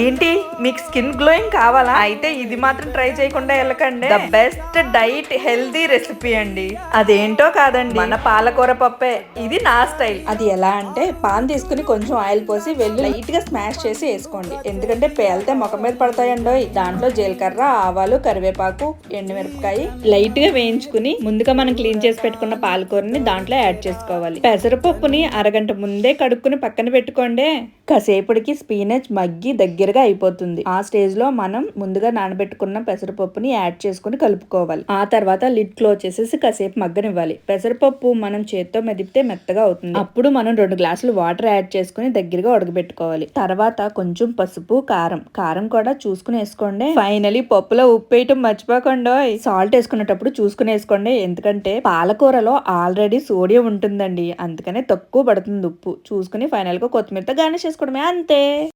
ఏంటి మీకు skin glowing కావాలా? అయితే ఇది మాత్రం ట్రై చేయకుండా వెళ్ళకండి. The best diet healthy recipe అండి. అదేంటో కాదండి, మన పాలకూర పప్పే. ఇది నా స్టైల్. అది ఎలా అంటే పాన్ తీసుకుని కొంచెం ఆయిల్ పోసి వెల్లుల్లి లైట్ గా స్మాష్ చేసి వేసుకోండి. ఎందుకంటే పేలితే ముఖం మీద పడతాయండో. దాంట్లో జీలకర్ర, ఆవాలు, కరివేపాకు, ఎండుమిరపకాయ లైట్ గా వేయించుకుని ముందుగా మనం క్లీన్ చేసి పెట్టుకున్న పాలకూరని దాంట్లో యాడ్ చేసుకోవాలి. పెసరపప్పుని అరగంట ముందే కడుక్కుని పక్కన పెట్టుకోండి. కాసేపటికి స్పినచ్ మగ్గి దగ్గరగా అయిపోతుంది. ఆ స్టేజ్ లో మనం ముందుగా నానబెట్టుకున్న పెసరపప్పుని యాడ్ చేసుకుని కలుపుకోవాలి. ఆ తర్వాత లిడ్ క్లోజ్ చేసేసి కాసేపు మగ్గనివ్వాలి. పెసరపప్పు మనం చేత్తో మెదిపితే మెత్తగా అవుతుంది. అప్పుడు మనం 2 గ్లాసులు వాటర్ యాడ్ చేసుకుని దగ్గరగా ఉడకబెట్టుకోవాలి. తర్వాత కొంచెం పసుపు, కారం కూడా చూసుకుని వేసుకోండి. ఫైనలీ పప్పులో ఉప్పు వేయటం మర్చిపోకండి. సాల్ట్ వేసుకునేటప్పుడు చూసుకుని వేసుకోండి. ఎందుకంటే పాలకూరలో ఆల్రెడీ సోడియం ఉంటుందండి, అందుకనే తక్కువ పడుతుంది ఉప్పు చూసుకుని. ఫైనల్ గా కొత్తిమీరతో గార్నిష్ చేసుకోవడమే, అంతే.